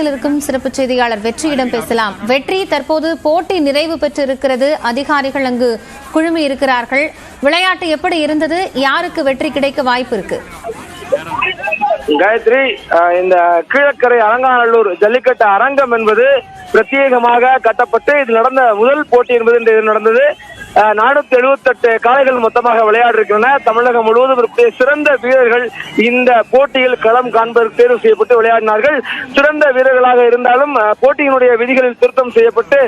இருக்கும் சிறப்பு செய்தியாளர் வெற்றியிடம் பேசலாம். வெற்றி, தற்போது போட்டி நிறைவு பெற்று இருக்கிறது. அதிகாரிகள் அங்கு குழுமி இருக்கிறார்கள். விளையாட்டு எப்படி இருந்தது? யாருக்கு வெற்றி கிடைக்க வாய்ப்பு இருக்கு? காயத்ரி, இந்த கீழக்கரை அலங்காநல்லூர் ஜல்லிக்கட்டு அரங்கம் என்பது பிரத்யேகமாக கட்டப்பட்டு இதில் நடந்த முதல் போட்டி என்பது இன்று நடந்தது. 478 காளைகள் மொத்தமாக விளையாடிருக்கின்றன. தமிழகம் முழுவதும் இருக்கக்கூடிய சிறந்த வீரர்கள் இந்த போட்டியில் களம் காண்பதற்கு தேர்வு செய்யப்பட்டு விளையாடினார்கள். சிறந்த வீரர்களாக இருந்தாலும் போட்டியினுடைய விதிகளில் திருத்தம் செய்யப்பட்டு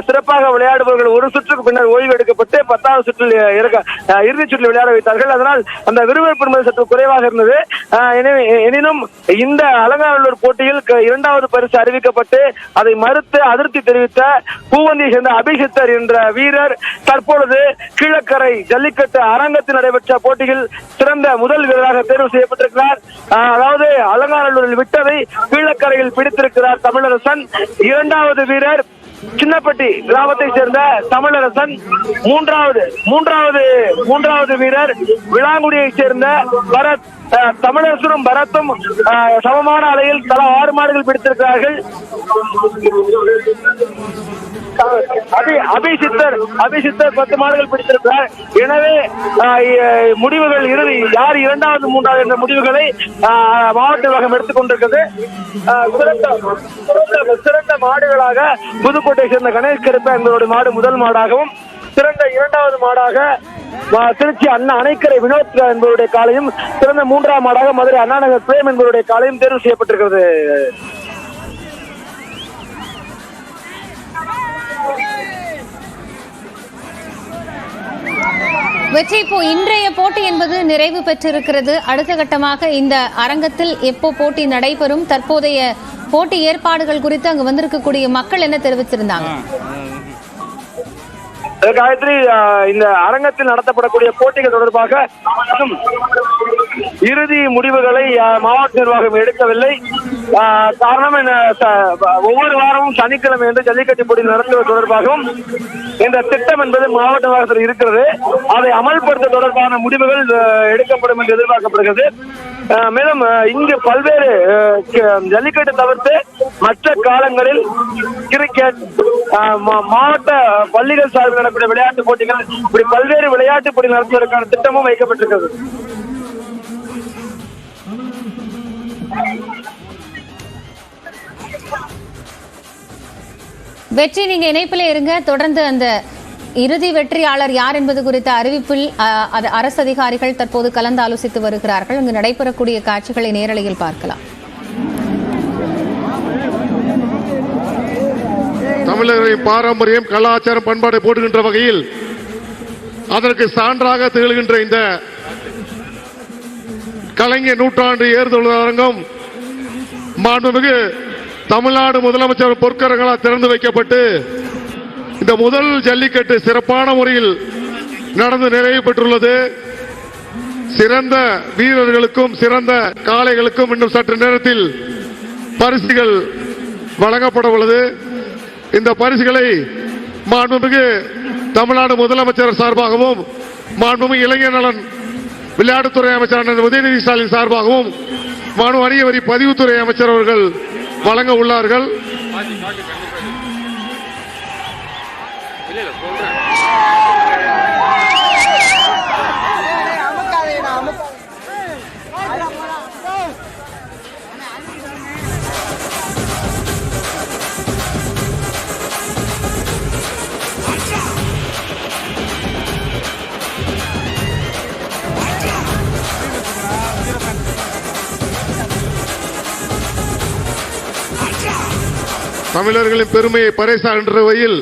சிறப்பாக விளையாடுபவர்கள் ஒரு சுற்றுக்கு பின்னர் ஓய்வு எடுக்கப்பட்டு 10வது சுற்றில் இறுதிச் சுற்றில் விளையாட வைத்தார்கள். அதனால் அந்த விறுவிறுப்பு என்பது சற்று குறைவாக இருந்தது. எனினும் இந்த அலங்காநல்லூர் போட்டியில் 2வது பரிசு அறிவிக்கப்பட்டு அதை மறுத்து அதிருப்தி தெரிவித்த பூவந்தியை சேர்ந்த அபிஷித்தர் என்ற வீரர் தற்பொழுது கீழக்கரை ஜல்லிக்கட்டு அரங்கத்தில் நடைபெற்ற போட்டியில் சிறந்த முதல் வீரராக தேர்வு செய்யப்பட்டிருக்கிறார். அதாவது அலங்காநல்லூரில் விட்டதை கீழக்கரையில் பிடித்திருக்கிறார் தமிழரசன். 2வது வீரர் சின்னப்பட்டி கிராமத்தை சேர்ந்த தமிழரசன். மூன்றாவது வீரர் விளாங்குடியை சேர்ந்த பரத். தமிழரசனும் பரத்தும் சமமான அலையில் தலா 6 மாடுகள் பிடித்திருக்கிறார்கள். அபிஷித்தர் 10 மாடுகள் பிடித்திருக்கிறார். எனவே முடிவுகள் இறுதி யார் 2வது 3வது என்ற முடிவுகளை மாவட்ட நிர்வாகம் எடுத்துக் கொண்டிருக்கிறது. சிறந்த மாடுகளாக புதுக்கோட்டை சேர்ந்த கணேஷ் கருப்பா என்பவருடைய மாடு முதல் மாடாகவும், சிறந்த 2வது மாடாக திருச்சி அண்ணா அணைக்கரை வினோத் என்பவருடைய காலையும், சிறந்த 3வது மாடாக மதுரை அண்ணாநகர் பிரேம் என்பவருடைய காலையும் தேர்வு செய்யப்பட்டிருக்கிறது. வெற்றி, இப்போ இன்றைய போட்டி என்பது நிறைவு பெற்றிருக்கிறது. அடுத்த கட்டமாக இந்த அரங்கத்தில் எப்போ போட்டி நடைபெறும்? தற்போதைய போட்டி ஏற்பாடுகள் குறித்து அங்கு வந்திருக்கக்கூடிய மக்கள் என்ன தெரிவித்திருந்தாங்க? காயத்ரி, இந்த அரங்கத்தில் நடத்தப்படக்கூடிய போட்டிகள் தொடர்பாக இறுதி முடிவுகளை மாவட்ட நிர்வாகம் எடுக்கவில்லை. காரணம் ஒவ்வொரு வாரமும் சனிக்கிழமை என்று ஜல்லிக்கட்டு போட்டி நடத்துவது தொடர்பாகவும் இந்த திட்டம் என்பது மாவட்ட நிர்வாகத்தில் இருக்கிறது. அதை அமல்படுத்த தொடர்பான முடிவுகள் எடுக்கப்படும் என்று எதிர்பார்க்கப்படுகிறது. மேலும் இங்கு பல்வேறு ஜல்லிக்கட்டு தவிர்த்து மற்ற காலங்களில் கிரிக்கெட், மாவட்ட பள்ளிகள் சார்பில் நடக்கூடிய விளையாட்டு போட்டிகள், இப்படி பல்வேறு விளையாட்டு போட்டி நடத்துவதற்கான திட்டமும் வைக்கப்பட்டிருக்கிறது. வெற்றி, நீங்க இணைப்பிலே இருங்க. தொடர்ந்து அந்த இறுதி வெற்றியாளர் யார் என்பது குறித்த அறிவிப்பில் அரசு அதிகாரிகள் தற்போது கலந்து ஆலோசித்து வருகிறார்கள். அங்கு நடைபெறக்கூடிய காட்சிகளை நேரலையில் பார்க்கலாம். தமிழர்களின் பாரம்பரியம், கலாச்சாரம், பண்பாட்டை போடுகின்ற வகையில் அதற்கு சான்றாக திகழ்கின்ற இந்த கலைஞர் நூற்றாண்டு ஏறுதல் அரங்கம் மாண்புமிகு தமிழ்நாடு முதலமைச்சர் பொற்கரங்களால் திறந்து வைக்கப்பட்டு இந்த முதல் ஜல்லிக்கட்டு சிறப்பான முறையில் நடந்து நிறைவு பெற்றுள்ளது. சிறந்த வீரர்களுக்கும் சிறந்த காளைகளுக்கும் இன்னும் சற்று நேரத்தில் பரிசுகள் வழங்கப்பட உள்ளது. இந்த பரிசுகளை மாண்புமிகு தமிழ்நாடு முதலமைச்சர் சார்பாகவும், மாண்புமிகு இளைஞர் நலன் விளையாட்டுத்துறை அமைச்சர் உதயநிதி ஸ்டாலின் சார்பாகவும், மாண்பு வணிக வரி பதிவுத்துறை அமைச்சர் அவர்கள் வழங்க உள்ளார்கள். தமிழர்களின் பெருமையை பறைசாற்றுகின்ற வகையில்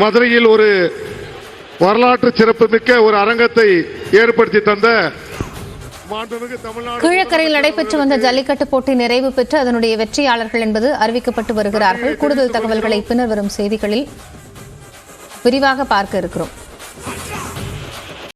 மதுரையில் ஒரு வரலாற்று சிறப்புமிக்க ஒரு அரங்கத்தை ஏற்படுத்தி தந்த கீழக்கரையில் நடைபெற்று வந்த ஜல்லிக்கட்டு போட்டி நிறைவு பெற்று அதனுடைய வெற்றியாளர்கள் என்பது அறிவிக்கப்பட்டு வருகிறார்கள். கூடுதல் தகவல்களை பின்னர் வரும் செய்திகளில் விரிவாக பார்க்க இருக்கிறோம்.